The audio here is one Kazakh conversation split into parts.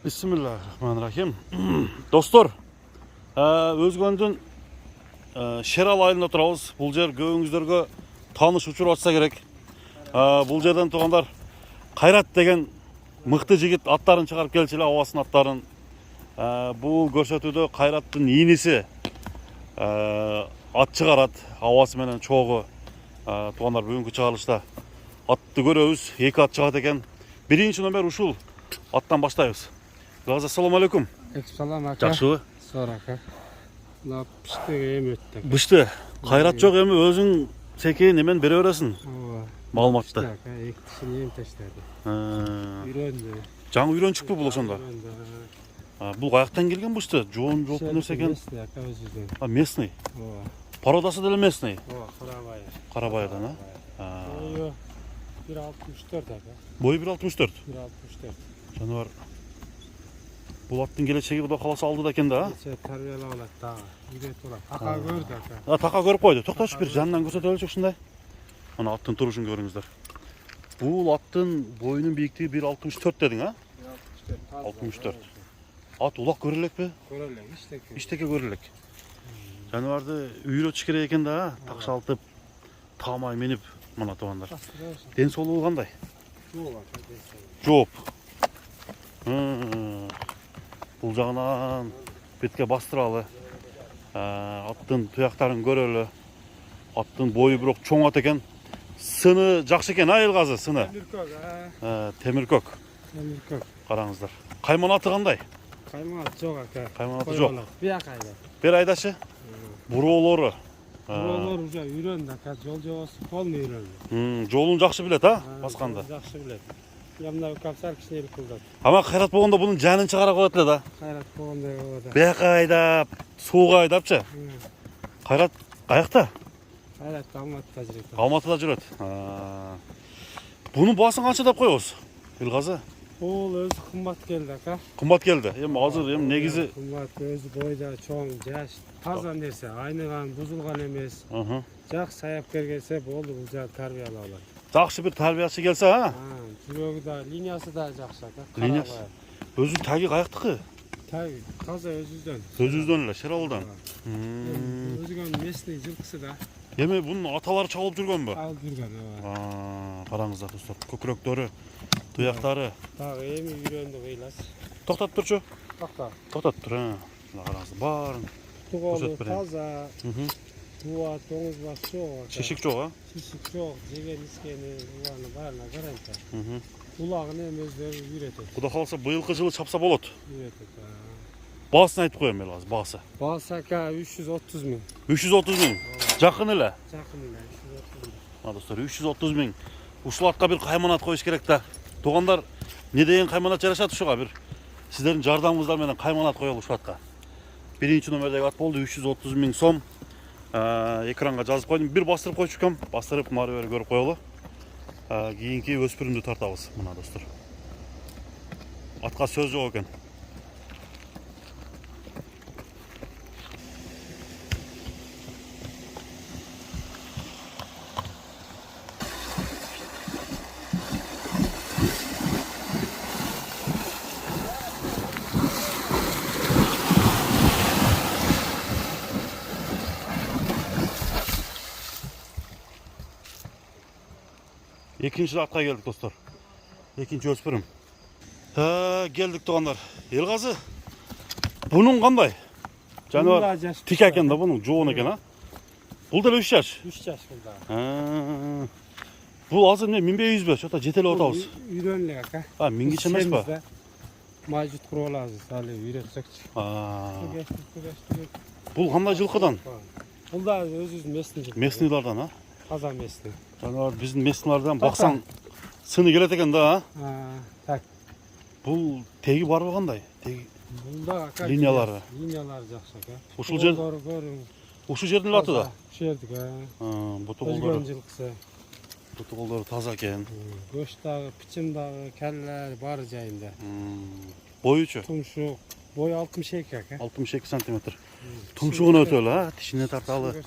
Bismillahirrahmanirrahim. Dostlar, Özgöndün Şeral ayında turabız. Бұл жер көбүңүздөргө тааныш учуруп атса керек. Бұл жерден тугандар Кайрат деген мыкты жигит аттарын чыгарып келчү эле, абасын аттарын. Бул көрсөтүүдө Кайраттын ийниси ат чыгарат, абасы менен чогу. Тугандар бүгүнкү чыгарылышта атты көрөбүз. Эки ат чыгат экен. Биринчи номер ушул аттан баштайбыз. Assalamu alaikum. Салам ака. Жакшыбы? Сор ака. Мына бышты эми өттү. Бышты. Кайрат жок эми өзүң секейин немен бере бересиң. Ооба. Маалыматты. Ака, эки кишини эми таштады. Үйрөндү. Жаңы үйрөнчүкпү бул ошондо? Бул каяктан келген бышты? Жоон жок нерсе экен. Местный ака өзүдөн. Местный. Ооба. Породасы деле местный. Ооба, Карабай. Карабайдан, Бою 1.64 ака. Бою 1.64. 1.64. Жаныбар. Бул аттын келечеги Кудай кааласа алдыда экен да, Кече тарбиялап алат дагы. Үйрөтүп алат. Така көрдү ака. Така көрүп койду. Токточу бир жанынан көрсөтөлүчү ушундай. Мына аттын турушун көрүңүздөр. Бул аттын боюнун бийиктиги 1.64 дедиң, а? 64. Ат улак көрө элекпи? Көрө элек, иштеке. Иштеке көрө элек. Жаныбарды үйрөтүш керек экен да, такшалтып, таамай минип, мына туугандар. Ден соолугу кандай? Жок ака, десең. Жооп. Бул жагынан бетке бастыралы. Аттын туяктарын көрөлү. Аттын бою бирок чоң ат экен. Сыны жакшы экен, Елгазы, сыны. Темиркөк, Темиркөк. Темиркөк. Караңыздар. Кайманаты кандай? Каймат жок ака. Кайманаты жок. Бияк айда. Бир айдачы. Буроолору. Буроолор уже үйрөндү ака, жол жобосу полный үйрөндү. Жолун жакшы билет, басканды. Жакшы билет. Ямна капсар кичинелик кылдат. Ама Кайрат болгондо бунун жанын чыгара коет эле да. Кайрат болгондой болот. Бияка айдап, сууга айдапчы. Кайрат каякта? Кайрат Алматыда жүрөт. Алматыда жүрөт. Бунун баасын канча деп коебуз? Илгазы. Бул өзү кымбат келди ака. Кымбат келди. Эми азыр негизи Кымбат өзү бойда чоң, жаш, таза нерсе, айныган, бузулган эмес. Жакшы аяп келсе болду, бул жак тарбиялап алат. Жакшы бир тарбиячы келсе, Жүрөгү да, линиясы да жакшы ака. Линиясы. Өзүнүн таги каяктыкы? Таги таза өзүдөн. Өзүбүздөн эле, Шералдан. Өзүгөн местный жылкысы да. Эми бунун аталары чабылып жүргөнбү? Алып жүргөн, ооба. Караңыздар достор, көкүрөктөрү, туяктары. Дагы эми үйрөндү кыйлас. Токтотуп турчу. Токтотуп тур. Караңыздар, баарын. Туголу таза. Буа тоңуз бас жок. Шишик жок, Шишик жок, жеген искени, уланы баарына гарантия. Улагын эми өздөрү үйрөтөт. Кудай кааласа быйылкы жылы чапса болот. Үйрөтөт. Баасын айтып коем Елгазы, баасы. Баасы ака 330 миң. 330 миң. Жакын эле. Жакын эле 330 миң. Достор, 330 миң. Ушул атка бир кайманат коюш керек да. Туугандар, не деген кайманат жарашат ушуга бир? Сиздердин жардамыңыздар менен кайманат коелу ушул атка. Биринчи номердеги ат болду, 330 миң сом. Экранга жазып койдум. Бир бастырып койчу экем. Бастырып мары бери көрүп коелу. Кийинки өспүрүмдү тартабыз мына достор. Атка сөз жок экен. Экинчи атка келдик достор. Экинчи өспүрүм. Келдик туугандар. Елгазы. Бунун кандай? Жаныбар тик экен да, бунун жоон экен, Бул деле 3 жаш. 3 жаш бул да. Бул азыр эмне минбейбизби? Чота жетелеп атабыз. Үйрөнүлүк ака. Мингиче эмеспи? Мажут куруп алабыз, али үйрөтсөкчү. Бул кандай жылкыдан? Бул да өзүбүздүн местный жылкы. Местныйлардан, Таза местный. Жаныбар биздин местныйлардан баксаң сыны келет экен да, Так. Бул теги барбы кандай? Теги Бул да ака. Линиялары жакшы ака. Ушул жер. Ушул жердин аты да. Ушул жердик, Буту колдору. Өзгөн жылкысы. Буту колдору таза экен. Көч дагы, пичим дагы, келлер баары жайында. Боючу? Тумшук. Бою 62 ака. 62 сантиметр. Тумшугуна өтөлү, тишине тарталы.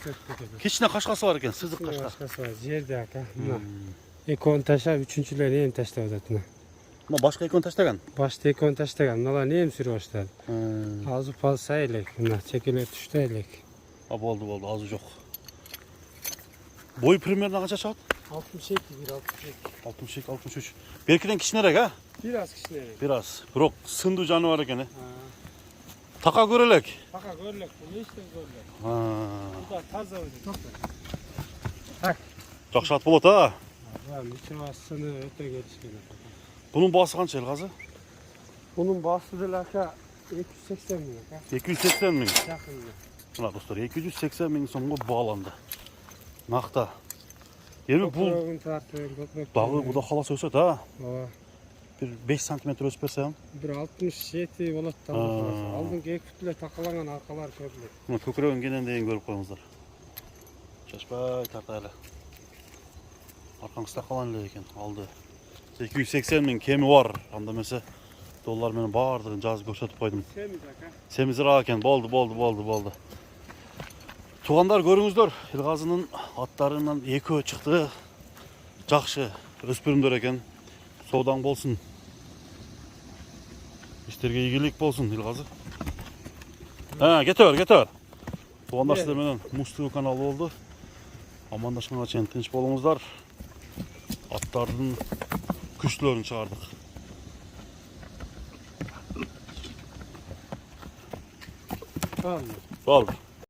Кичине кашкасы бар экен, сызык кашка. Кашкасы бар, жерде ака. Экөөнү таштап, үчүнчүлөрү эми таштап атат. Ama başka ekon taştagan. Başta ekon taştagan. Mala neyim sürü başladı. Azı pal sayılek. Buna çekilir tüşteylek. Ha oldu azı yok. Boy primerine kaça çat? 62 bir 62. 63. Belkiden kişi nereye ha? Biraz kişileri. Biraz. Brok sındı canavarı gene. Taka görelek. Baka görlek bu işte görlek. Ha. Bu da taze oldu. Çok Jakşat bolat ha. Var içi aslını öte geçkene. Bunun bağısı kança Elgazı? Bunun bahsedilen laka 280 milyon. 280 bin. Yakında. Buna dostlar 280 bin so'mga bağlandı. Nakta. Yeri bu Toprağın tartıyor. dağı bu da halas ösöt ha. Ova. Bir 5 santimetre ösüp bersen. Bir 67 volat da aldın gey kütle takılanan arkalar körlük. Buna köküröğün genen deyin görüp koyuңuzlar. Şaşpay tartayla. Arkamızda kalan ile eken aldı. 280 bin kemi var. Anda mesela dollar menin bağırdığın cazı gösterip koydum. Semizak ha. Semizir ağaken boldu. Tuğanlar görüңüzдөр. Elgazının atlarından eki çıktı. Жақшы өспірімдер екен. Соудаң болсын. İşlerge игілік болсын Elgazı. Ha, kete ver. Tuğanlar sizler menen Mustu kanalı oldu. Amandашқанға чейин тынч болуңуздар. Attardын күчлөрүн чыгардык. Tamam. Baldır.